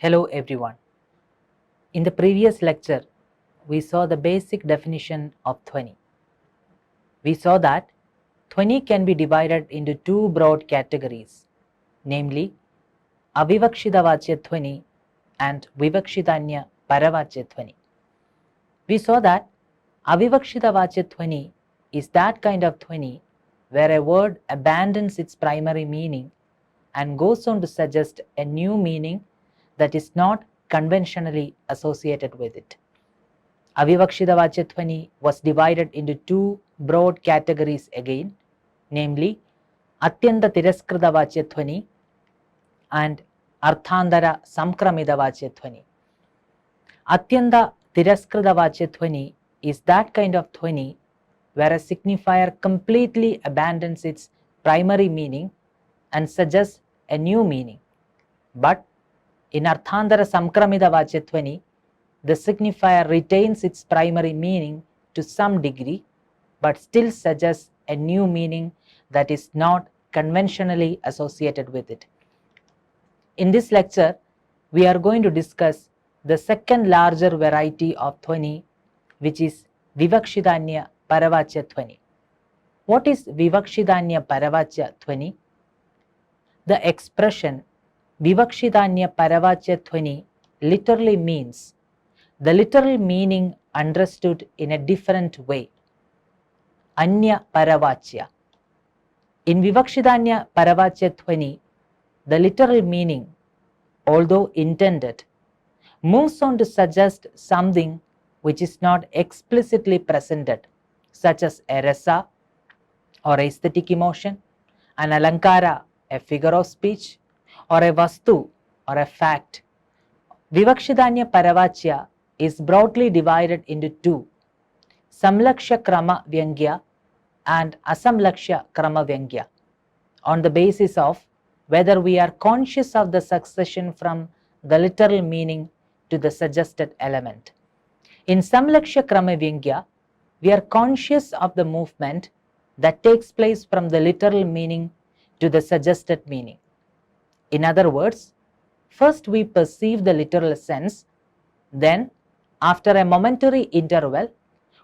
Hello everyone. In the previous lecture, we saw the basic definition of dhvani. We saw that dhvani can be divided into two broad categories, namely avivakṣita-vācya-dhvani and Vivakṣitānya-paravācya-dhvani. We saw that avivakṣita-vācya-dhvani is that kind of dhvani where a word abandons its primary meaning and goes on to suggest a new meaning that is not conventionally associated with it. Avivakṣita-vācya-dhvani was divided into two broad categories again, namely atyanta-tiraskrit-vacya-dhvani and arthantra-samkramita-vacya-dhvani. Atyanta-tiraskrit-vacya-dhvani is that kind of dhvani where a signifier completely abandons its primary meaning and suggests a new meaning. But in arthantra-samkramita-vacya-dhvani, the signifier retains its primary meaning to some degree, but still suggests a new meaning that is not conventionally associated with it. In this lecture, we are going to discuss the second larger variety of dhvani, which is Vivakṣitānya-paravācya-dhvani. What is Vivakṣitānya-paravācya-dhvani? The expression Vivakṣitānya-paravācya-dhvani literally means the literal meaning understood in a different way. Anya-paravācya. In Vivakṣitānya-paravācya-dhvani, the literal meaning, although intended, moves on to suggest something which is not explicitly presented, such as a rasa or aesthetic emotion, an alankara, a figure of speech, or a vastu or a fact. Vivakṣitānya-paravācya is broadly divided into two, saṃlakṣya-krama-vyaṅgya and asaṃlakṣya-krama-vyaṅgya, on the basis of whether we are conscious of the succession from the literal meaning to the suggested element. In saṃlakṣya-krama-vyaṅgya, we are conscious of the movement that takes place from the literal meaning to the suggested meaning. In other words, first we perceive the literal sense, then after a momentary interval,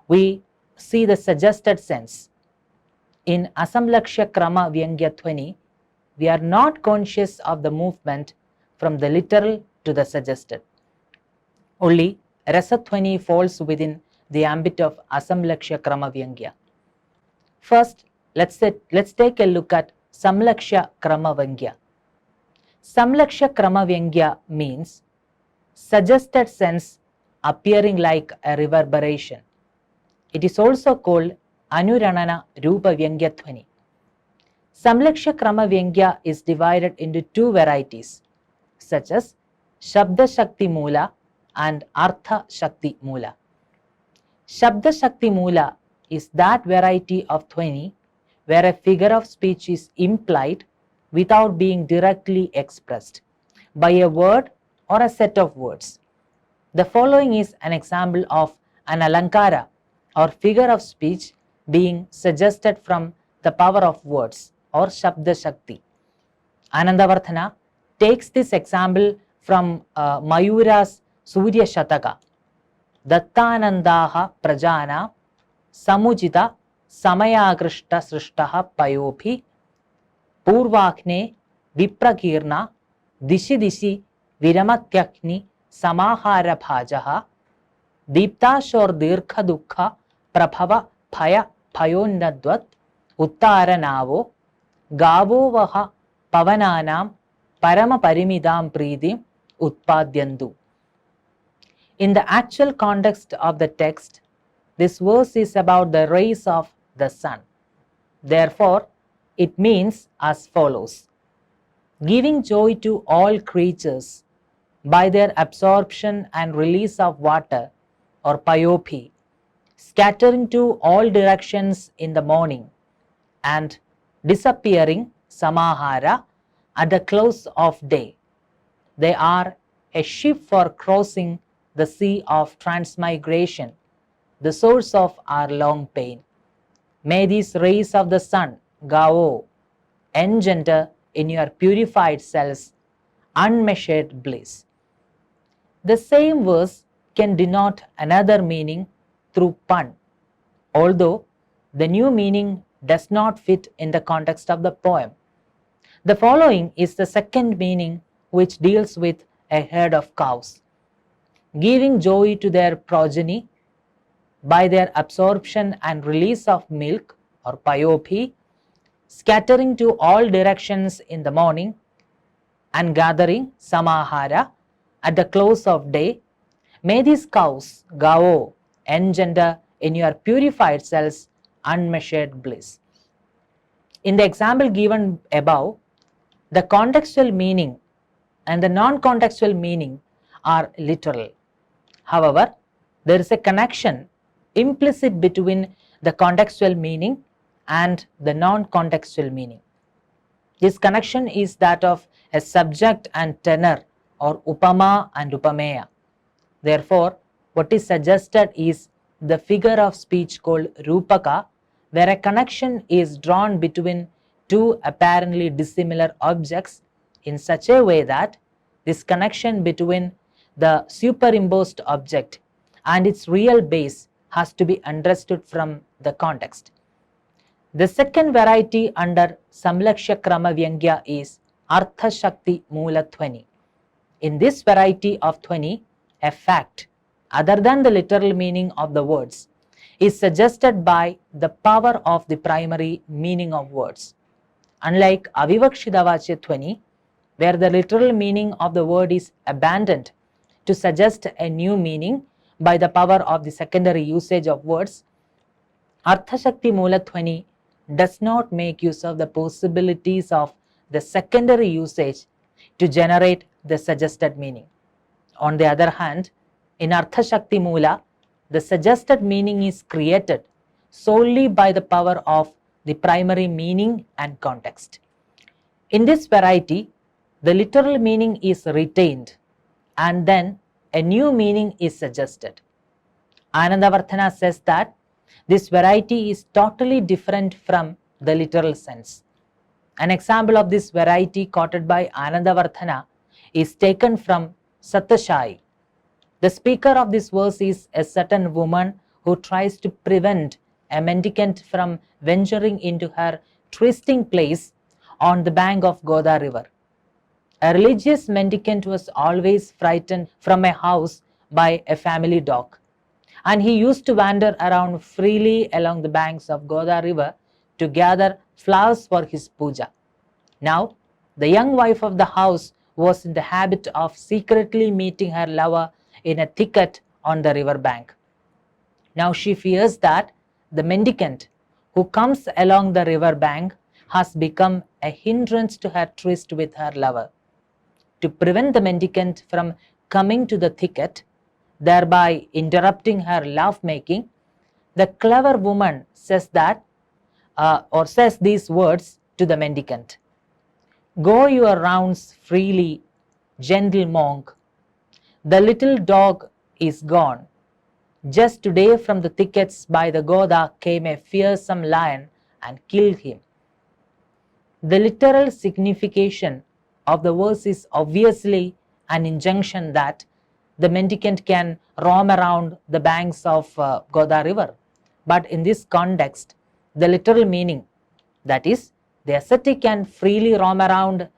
we see the suggested sense. In asaṃlakṣya-krama-vyaṅgya-dhvani, we are not conscious of the movement from the literal to the suggested. Only rasa-dhvani falls within the ambit of asaṃlakṣya-krama-vyaṅgya. First, let's take a look at saṃlakṣya-krama-vyaṅgya. Saṃlakṣya-krama-vyaṅgya means suggested sense appearing like a reverberation. It is also called anuranana-rupa-vyaṅgya-dhvani. Saṃlakṣya-krama-vyaṅgya is divided into two varieties, such as shabda-shakti-mūla and artha-shakti-mūla. Shabda-shakti-mūla is that variety of dhvani where a figure of speech is implied without being directly expressed by a word or a set of words. The following is an example of an alankara or figure of speech being suggested from the power of words or Shabda Shakti. Anandavardhana takes this example from Mayura's Surya Shataka. Dattanandaha prajana samujita samayagrishta srishtaha payobhi purvakne vipragirna dishi dishi viramatyakni samahara bhajaha deeptashor dirgha dukha prabhava phaya phayonnadvat uttaranavo gavo vaha pavananam parama parimidam pridim utpadyandu. In the actual context of the text, this verse is about the rays of the sun. Therefore, it means as follows: giving joy to all creatures by their absorption and release of water or payophi, scattering to all directions in the morning and disappearing samahara at the close of day. They are a ship for crossing the sea of transmigration, the source of our long pain. May these rays of the sun, Gao, engender in your purified cells unmeasured bliss. the same verse can denote another meaning through pun, although the new meaning does not fit in the context of the poem. The following is the second meaning, which deals with a herd of cows, giving joy to their progeny by their absorption and release of milk or payopi, scattering to all directions in the morning and gathering samahara at the close of day. May these cows, gao, engender in your purified cells unmeasured bliss. In the example given above, the contextual meaning and the non-contextual meaning are literal. However, there is a connection implicit between the contextual meaning and the non-contextual meaning. This connection is that of a subject and tenor, or upama and upameya. Therefore, what is suggested is the figure of speech called rupaka, where a connection is drawn between two apparently dissimilar objects in such a way that this connection between the superimposed object and its real base has to be understood from the context. The second variety under saṃlakṣya-krama-vyaṅgya is artha-shakti-moola-dhvani. In this variety of dhvani, a fact other than the literal meaning of the words is suggested by the power of the primary meaning of words. Unlike avivakṣita-vācya-dhvani, where the literal meaning of the word is abandoned to suggest a new meaning by the power of the secondary usage of words, artha-shakti-moola-dhvani does not make use of the possibilities of the secondary usage to generate the suggested meaning. On the other hand, in artha-shakti-moola, the suggested meaning is created solely by the power of the primary meaning and context. In this variety, the literal meaning is retained and then a new meaning is suggested. Anandavarthana says that this variety is totally different from the literal sense. An example of this variety quoted by Anandavarthana is taken from Satyashai. The speaker of this verse is a certain woman who tries to prevent a mendicant from venturing into her trysting place on the bank of Goda river. A religious mendicant was always frightened from a house by a family dog, and he used to wander around freely along the banks of Goda river to gather flowers for his puja. Now, the young wife of the house was in the habit of secretly meeting her lover in a thicket on the river bank. Now she fears that the mendicant who comes along the river bank has become a hindrance to her tryst with her lover. To prevent the mendicant from coming to the thicket, thereby interrupting her love-making, the clever woman says that says these words to the mendicant: "Go your rounds freely, gentle monk. The little dog is gone. Just today from the thickets by the Goda came a fearsome lion and killed him." The literal signification of the verse is obviously an injunction that the mendicant can roam around the banks of Goda river. But in this context, the literal meaning, that is, the ascetic can freely roam around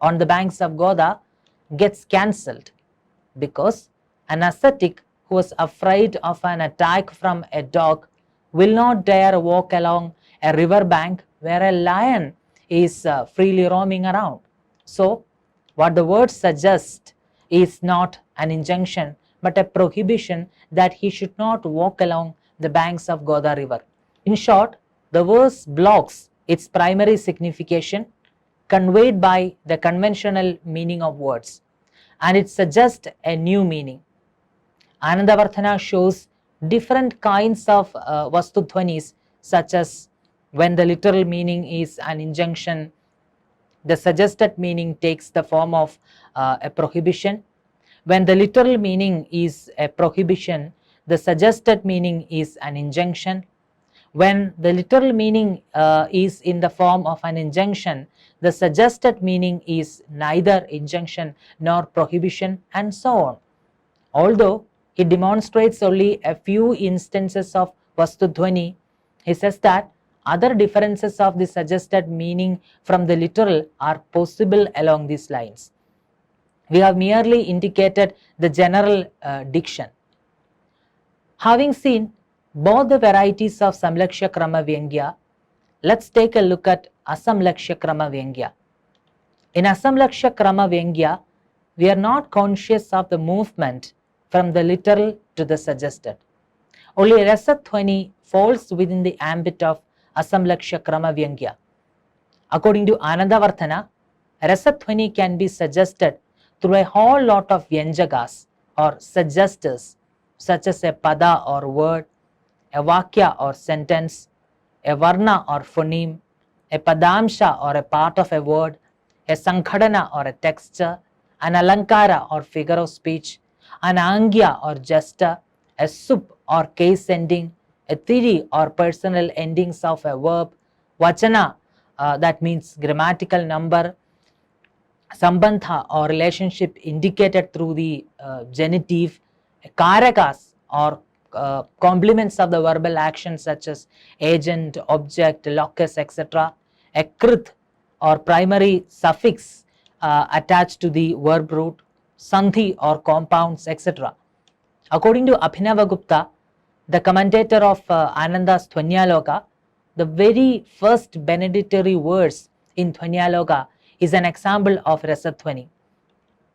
on the banks of Goda, gets cancelled, because an ascetic who was afraid of an attack from a dog will not dare walk along a river bank where a lion is freely roaming around. So, what the word suggests is not an injunction but a prohibition that he should not walk along the banks of Goda river. In short, the verse blocks its primary signification conveyed by the conventional meaning of words, and it suggests a new meaning. Anandavarthana shows different kinds of Vastu-dhvanis, such as when the literal meaning is an injunction, the suggested meaning takes the form of a prohibition. When the literal meaning is a prohibition, the suggested meaning is an injunction. When the literal meaning is in the form of an injunction, the suggested meaning is neither injunction nor prohibition, and so on. Although he demonstrates only a few instances of Vastu-dhvani, he says that other differences of the suggested meaning from the literal are possible along these lines. We have merely indicated the general diction. Having seen both the varieties of saṃlakṣya-krama-vyaṅgya, let's take a look at asaṃlakṣya-krama-vyaṅgya. In asaṃlakṣya-krama-vyaṅgya, we are not conscious of the movement from the literal to the suggested. Only rasa-dhvani falls within the ambit of asaṃlakṣya-krama-vyaṅgya. According to Anandavarthana, rasa-dhvani can be suggested through a whole lot of vyanjagas or suggesters, such as a pada or word, a vakya or sentence, a varna or phoneme, a padamsha or a part of a word, a sanghadana or a texture, an alankara or figure of speech, an angya or gesture, a sup or case ending, a thiri or personal endings of a verb, vachana that means grammatical number, sambandha or relationship indicated through the genitive, karakas or complements of the verbal action such as agent, object, locus, etc., a krit or primary suffix attached to the verb root, sandhi or compounds, etc. According to Abhinavagupta, the commentator of Ananda's Dhvanyaloka, the very first benedictory verse in Dhvanyaloka is an example of rasa-dhvani.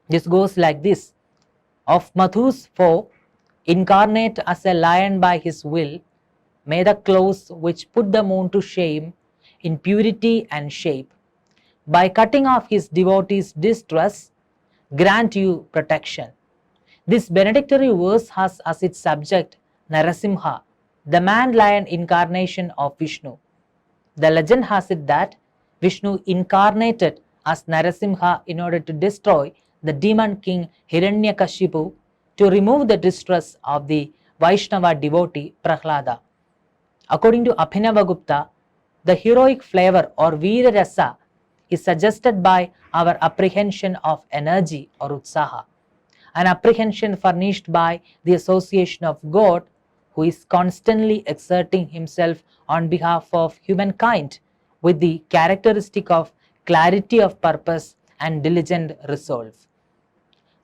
This goes like this: of Madhu's foe, incarnate as a lion by his will, may the clothes which put the moon to shame in purity and shape, by cutting off his devotees' distress, grant you protection. This benedictory verse has as its subject Narasimha, the man-lion incarnation of Vishnu. The legend has it that Vishnu incarnated as Narasimha in order to destroy the demon king Hiranyakashipu, to remove the distress of the Vaishnava devotee Prahlada. According to Abhinavagupta, the heroic flavor or Veera Rasa is suggested by our apprehension of energy or Utsaha, an apprehension furnished by the association of God, who is constantly exerting himself on behalf of humankind with the characteristic of clarity of purpose and diligent resolve.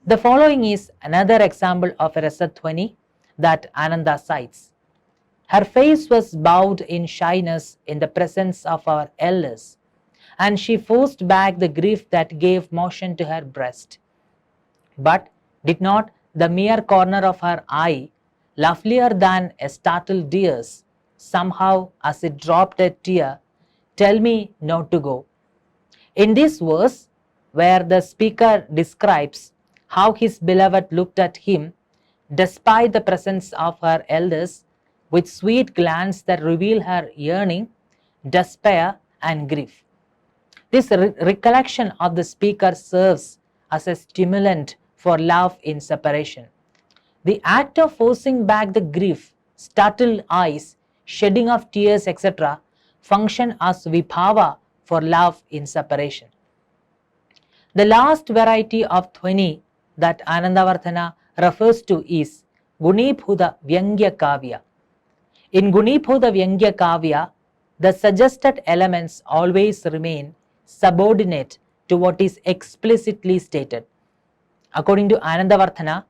The following is another example of a rasa-dhvani that Ananda cites. Her face was bowed in shyness in the presence of our elders, and she forced back the grief that gave motion to her breast. But did not the mere corner of her eye, lovelier than a startled deer's, somehow as it dropped a tear, tell me not to go? In this verse, where the speaker describes how his beloved looked at him, despite the presence of her elders, with sweet glance that reveal her yearning, despair and grief. This recollection of the speaker serves as a stimulant for love in separation. The act of forcing back the grief, startled eyes, shedding of tears, etc., function as vibhava for love in separation. The last variety of dhvani that Anandavarthana refers to is Gunibhutavyangya-kavya. In Gunibhutavyangya-kavya, the suggested elements always remain subordinate to what is explicitly stated. According to Anandavarthana,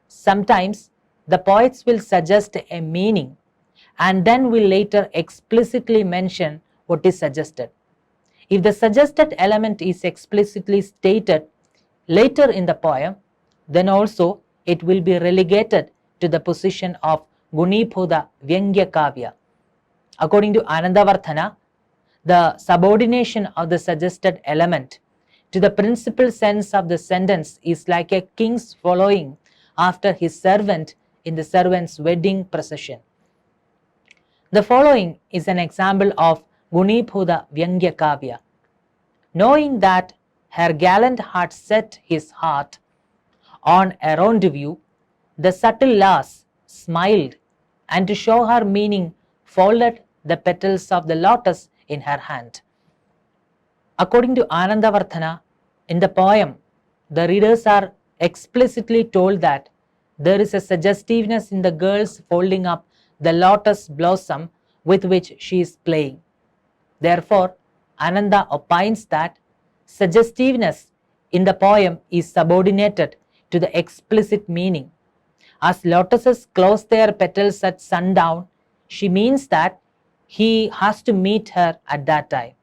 sometimes the poets will suggest a meaning and then will later explicitly mention what is suggested. If the suggested element is explicitly stated later in the poem, then also it will be relegated to the position of Gunibhutavyangya-kavya. According to Anandavarthana, the subordination of the suggested element to the principal sense of the sentence is like a king's following after his servant in the servant's wedding procession. The following is an example of Gunibhutavyangya-kavya. Knowing that her gallant had set his heart on a rendezvous, the subtle lass smiled, and to show her meaning folded the petals of the lotus in her hand. According to Anandavarthana, in the poem, the readers are explicitly told that there is a suggestiveness in the girl's folding up the lotus blossom with which she is playing. Therefore, Ananda opines that suggestiveness in the poem is subordinated to the explicit meaning. As lotuses close their petals at sundown, she means that he has to meet her at that time.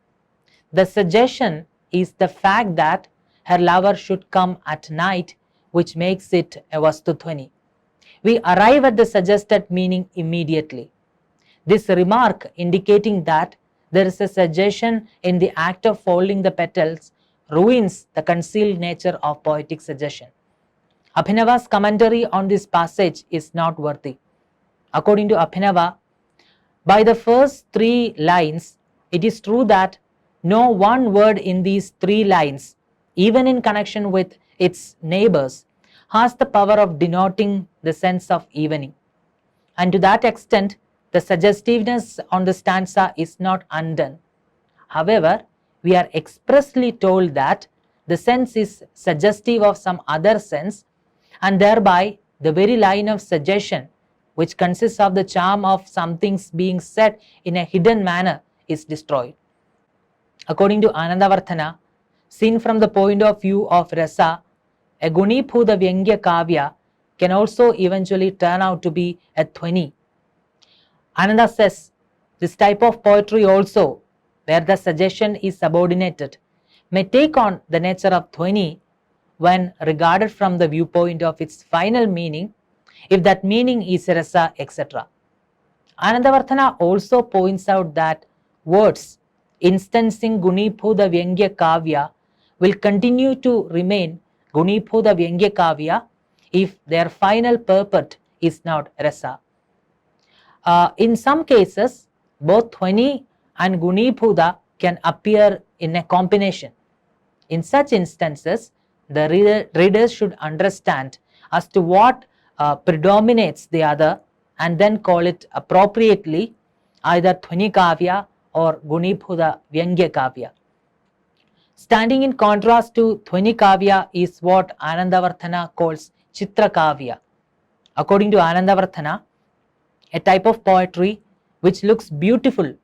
The suggestion is the fact that her lover should come at night, which makes it a Vastu-dhvani. We arrive at the suggested meaning immediately. This remark indicating that there is a suggestion in the act of folding the petals ruins the concealed nature of poetic suggestion. Abhinava's commentary on this passage is noteworthy. According to Abhinava, by the first 3 lines, it is true that no one word in these 3 lines, even in connection with its neighbors, has the power of denoting the sense of evening. And to that extent, the suggestiveness on the stanza is not undone. However, we are expressly told that the sense is suggestive of some other sense, and thereby the very line of suggestion, which consists of the charm of something's being said in a hidden manner, is destroyed. According to Anandavarthana, seen from the point of view of rasa, a Gunibhutavyangya-kavya can also eventually turn out to be a dhvani. Ananda says, this type of poetry also, where the suggestion is subordinated, may take on the nature of dhvani when regarded from the viewpoint of its final meaning, if that meaning is rasa, etc. Anandavarthana also points out that words instancing Gunibhutavyangya-kavya will continue to remain Gunibhutavyangya-kavya if their final purport is not rasa. In some cases, both dhvani and Gunibhuta can appear in a combination. In such instances, the readers should understand as to what predominates the other and then call it appropriately either dhvani-kavya or Gunibhutavyangya-kavya. Standing in contrast to dhvani-kavya is what Anandavarthana calls Chitra-kavya. According to Anandavarthana, a type of poetry which looks beautiful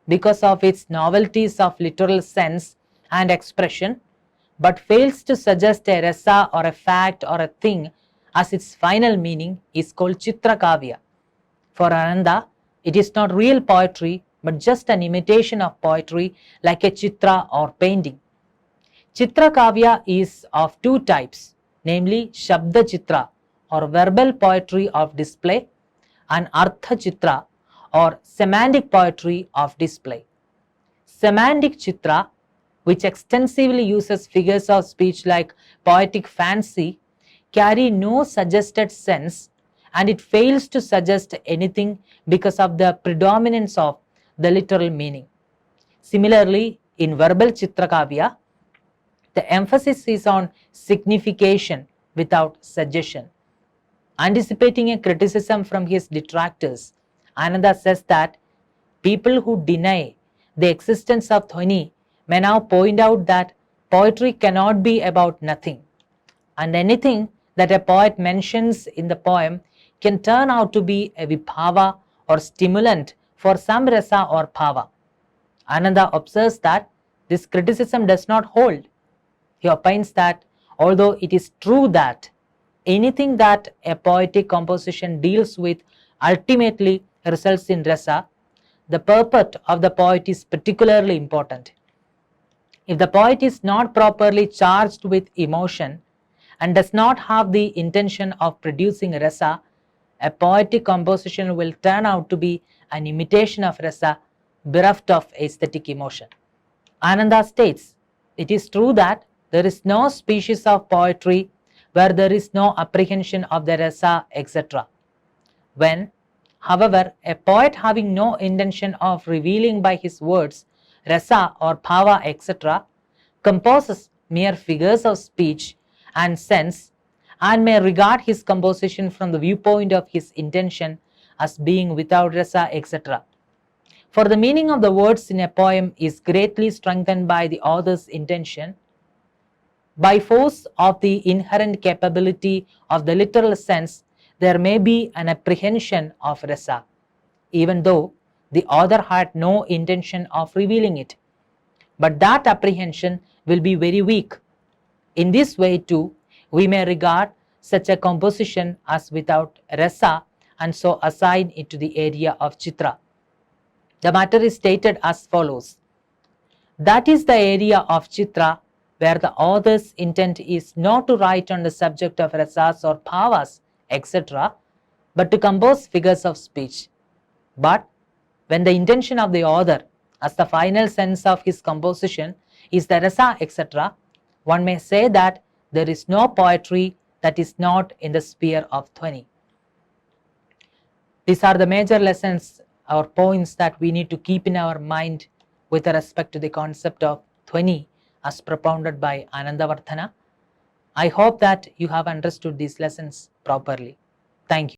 because of its novelties of literal sense and expression, but fails to suggest a rasa or a fact or a thing as its final meaning, is called Chitra-kavya. For Ananda, it is not real poetry but just an imitation of poetry like a chitra or painting. Chitra-kavya is of 2 types, namely Shabda Chitra or verbal poetry of display and Artha Chitra or semantic poetry of display. Semantic Chitra, which extensively uses figures of speech like poetic fancy, carry no suggested sense, and it fails to suggest anything because of the predominance of the literal meaning. Similarly, in verbal Chitra-kavya, the emphasis is on signification without suggestion. Anticipating a criticism from his detractors, Ananda says that people who deny the existence of dhvani may now point out that poetry cannot be about nothing, and anything that a poet mentions in the poem can turn out to be a vibhava or stimulant for some rasa or bhava. Ananda observes that this criticism does not hold. He opines that although it is true that anything that a poetic composition deals with ultimately results in rasa, the purport of the poet is particularly important. If the poet is not properly charged with emotion and does not have the intention of producing rasa, a poetic composition will turn out to be an imitation of rasa, bereft of aesthetic emotion. Ananda states, it is true that there is no species of poetry where there is no apprehension of the rasa, etc. When, however, a poet having no intention of revealing by his words rasa or bhava, etc., composes mere figures of speech and sense, and may regard his composition from the viewpoint of his intention as being without rasa, etc. For the meaning of the words in a poem is greatly strengthened by the author's intention. By force of the inherent capability of the literal sense, there may be an apprehension of rasa, even though the author had no intention of revealing it. But that apprehension will be very weak. In this way too, we may regard such a composition as without rasa and so assign it to the area of Chitra. The matter is stated as follows. That is the area of Chitra where the author's intent is not to write on the subject of rasas or bhavas, etc., but to compose figures of speech. But when the intention of the author, as the final sense of his composition, is the rasa, etc., one may say that there is no poetry that is not in the sphere of dhvani. These are the major lessons or points that we need to keep in our mind with respect to the concept of dhvani as propounded by Anandavardhana. I hope that you have understood these lessons properly. Thank you.